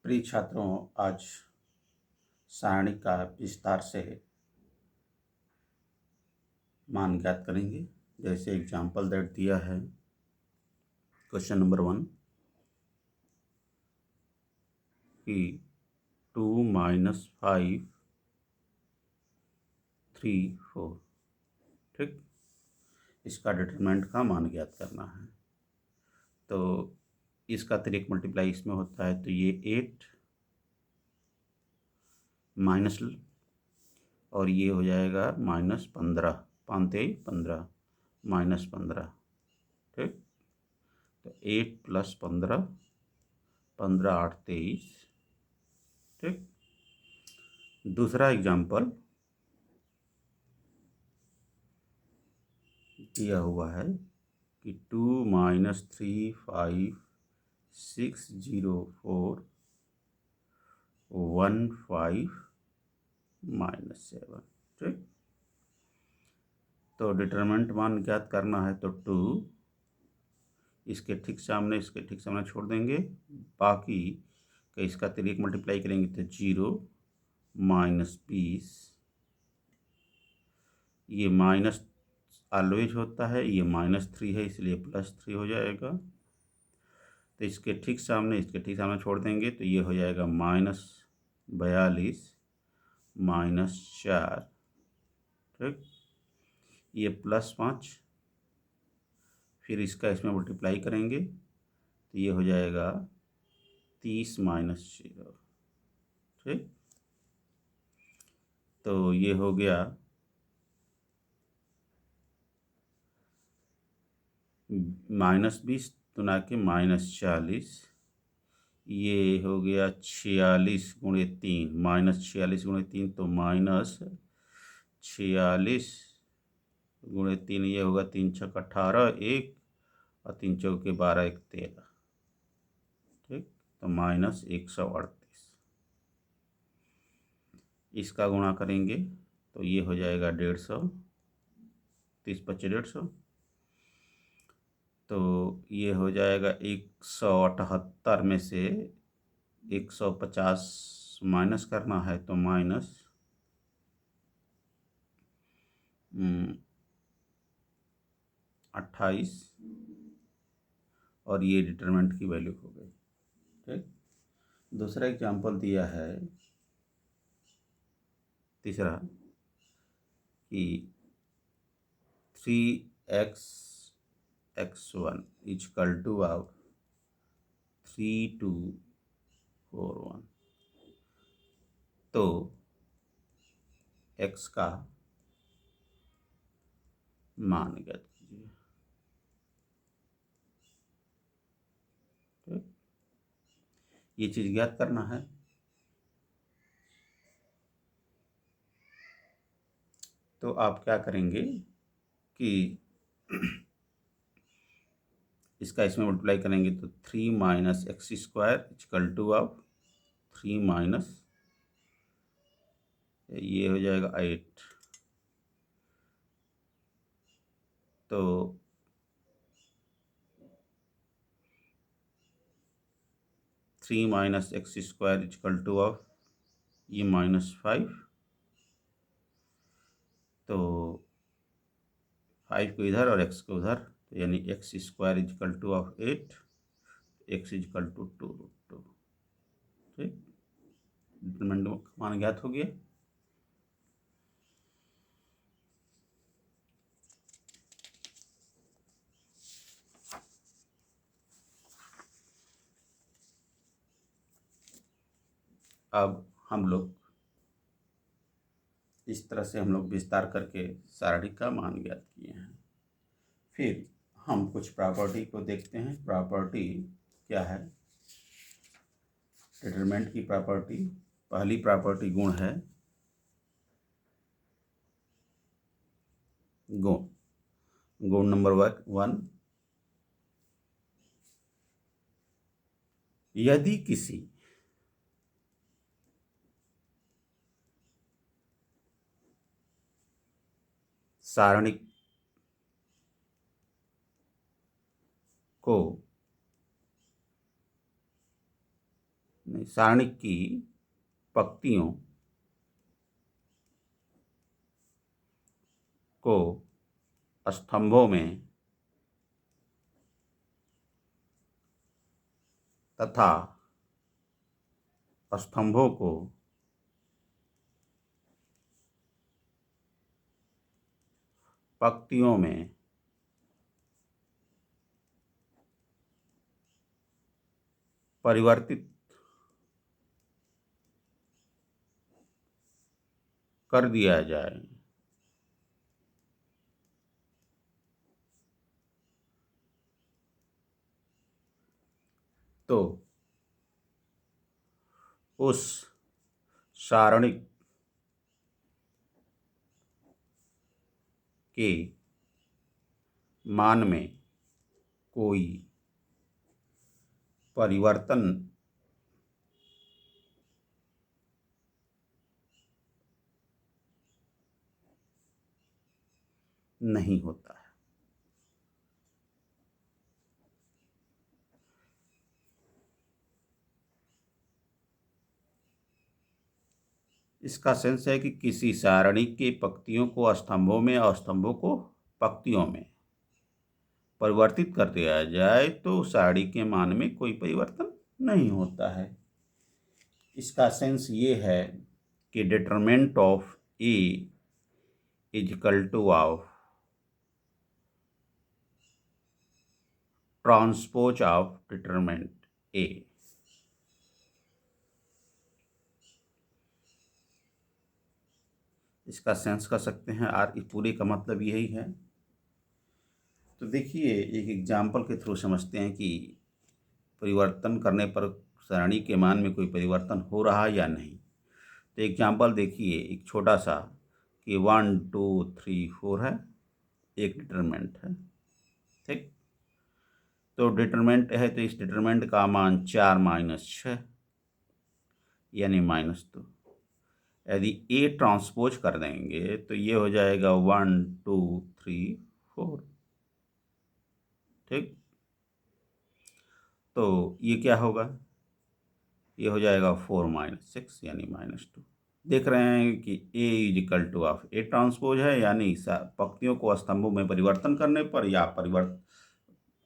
प्रिय छात्रों, आज सारणी का विस्तार से मान ज्ञात करेंगे। जैसे एग्जाम्पल दैट दिया है क्वेश्चन नंबर 1 कि 2 - 5 3 4, ठीक। इसका डिटरमिनेंट का मान ज्ञात करना है। तो इसका अतिरिक्त मल्टीप्लाई इसमें होता है, तो ये 8 माइनस और ये हो जाएगा -15, 5 3 15 -15, ठीक। तो 8 + 15 15 8 23, ठीक। दूसरा एग्जाम्पल दिया हुआ है कि 2 - 3 5 6 0 4 1 5 -7, ठीक। तो डिटरमिनेंट मान ज्ञात करना है, तो 2 इसके ठीक सामने छोड़ देंगे। बाकी का इसका अतिरिक्त मल्टीप्लाई करेंगे तो 0 -20, ये माइनस ऑलवेज होता है, ये -3 है इसलिए +3 हो जाएगा। तो इसके ठीक सामने छोड़ देंगे तो ये हो जाएगा -42 -4, ठीक। ये +5, फिर इसका इसमें मल्टीप्लाई करेंगे तो ये हो जाएगा 30 -0, ठीक। तो ये हो गया -20 तो ना कि -40, ये हो गया 46 × 3, -46 × 3 तो -46 × 3, ये होगा 3 × 6 = 18, 1 और 3 × 4 = 12, 1 13, ठीक। तो -138, इसका गुणा करेंगे तो ये हो जाएगा 150, 30 × 25 150, तो ये हो जाएगा 178 में से 150 माइनस करना है तो -28, और ये डिटरमिनेंट की वैल्यू हो गई, ठीक। दूसरा एग्जांपल दिया है तीसरा कि 3x x1 = 3 2 4 1, तो x का मान ज्ञात कीजिए, ठीक। ये चीज़ ज्ञात करना है। तो आप क्या करेंगे कि इसका इसमें मल्टीप्लाई करेंगे तो 3 - x² = 3 ये हो जाएगा 8, तो 3 - x² = ये -5, तो 5 को इधर और x को उधर, तो यानी x² = 8, x = 2√2, ठीक। डिटरमिनेंट मान ज्ञात हो गया। अब हम लोग इस तरह से विस्तार करके सारणी का मान ज्ञात किए हैं। फिर हम कुछ प्रॉपर्टी को देखते हैं। प्रॉपर्टी क्या है? डिटरमिनेंट की प्रॉपर्टी, पहली प्रॉपर्टी गुण है। गुण नंबर 1, यदि किसी सारणिक को नहीं, सारणी की पंक्तियों को स्तंभों में तथा स्तंभों को पंक्तियों में परिवर्तित कर दिया जाए तो उस सारणिक के मान में कोई परिवर्तन नहीं होता है। इसका सेंस है कि किसी सारणी के पंक्तियों को स्तंभों में और स्तंभों को पंक्तियों में परिवर्तित कर दिया जाए तो सारणी के मान में कोई परिवर्तन नहीं होता है। इसका सेंस ये है कि determinant of A is equal to of transpose of determinant A. इसका सेंस कर सकते हैं और इस पूरे का मतलब यही है। तो देखिए एक एग्जाम्पल के थ्रू समझते हैं कि परिवर्तन करने पर सारणी के मान में कोई परिवर्तन हो रहा है या नहीं। तो एग्जाम्पल देखिए एक छोटा सा कि 1 2 3 4 है, एक डिटरमिनेंट है, ठीक। तो डिटरमिनेंट है तो इस डिटरमिनेंट का मान 4 - 6 यानी -2। यदि ए ट्रांसपोज कर देंगे तो ये हो जाएगा 1 2 3 4, ठीक। तो ये क्या होगा, ये हो जाएगा 4 - 6 यानी -2। देख रहे हैं कि A is equal to of A transpose है, यानी पंक्तियों को स्तंभों में परिवर्तन करने पर या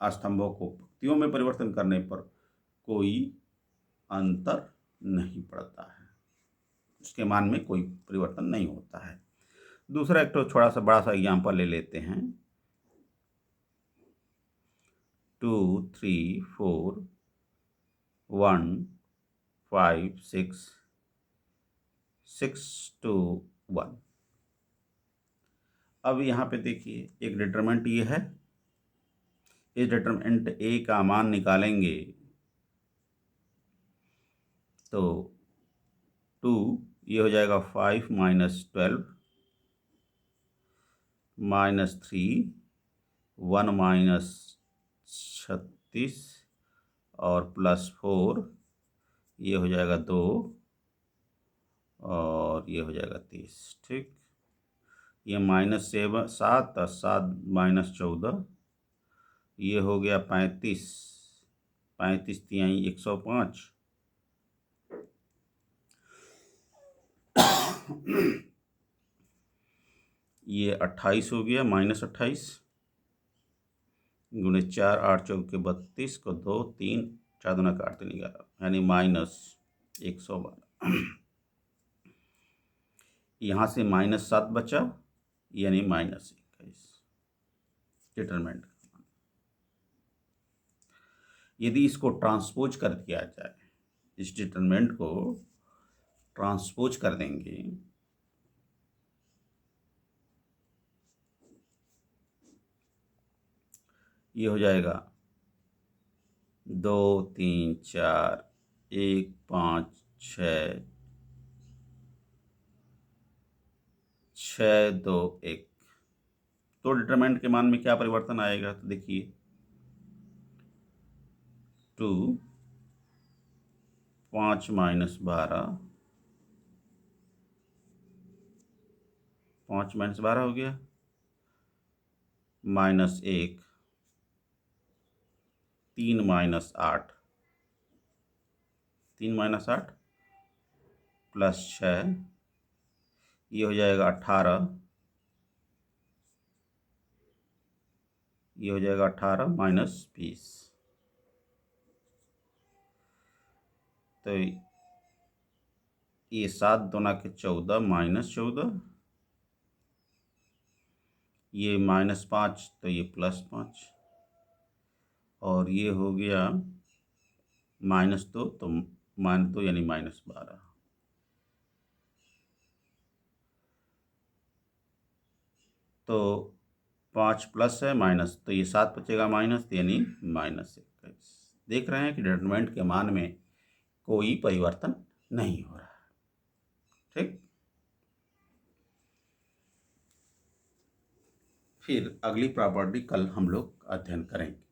स्तंभों को पंक्तियों में परिवर्तन करने पर कोई अंतर नहीं पड़ता है, उसके मान में कोई परिवर्तन नहीं होता है। दूसरा एक तो थोड़ा सा बड़ा सा एग्जाम्पल ले लेते हैं। 2 3 4 1 5 6 6 2 1। अब यहाँ पे देखिए एक डिटरमिनेंट ये है, इस डिटरमिनेंट ए का मान निकालेंगे तो 2 ये हो जाएगा 5 - 12 -3 1 - 36 और +4 ये हो जाएगा 2 और ये हो जाएगा 30, ठीक। ये -7 और 7 - 14 ये हो गया 35, 35 तिहाई 105। ये 28 हो गया, -28 गुणे 4 8 चौके 32 को 2 3 4 दूना काटते 11 यानी -112। यहाँ से -7 बचा यानी -21 डिटरमिनेंट। यदि इसको ट्रांसपोज कर दिया जाए, इस डिटरमिनेंट को ट्रांसपोज कर देंगे ये हो जाएगा 2 3 4 1 5 6 6 2 1। तो डिटरमिनेंट के मान में क्या परिवर्तन आएगा, तो देखिए 2 5 - 12 5 - 12 हो गया, -1 3 - 8 3 - 8 +6, ये हो जाएगा 18, ये हो जाएगा 18 - 20। तो ये 7 दूना के 14 -14, ये -5 तो ये +5, और ये हो गया -2 तो -2 यानी -12। तो 5 प्लस है माइनस, तो ये 7 बचेगा माइनस, यानी -21। देख रहे हैं कि डिटरमिनेंट के मान में कोई परिवर्तन नहीं हो रहा है। ठीक, फिर अगली प्रॉपर्टी कल हम लोग अध्ययन करेंगे।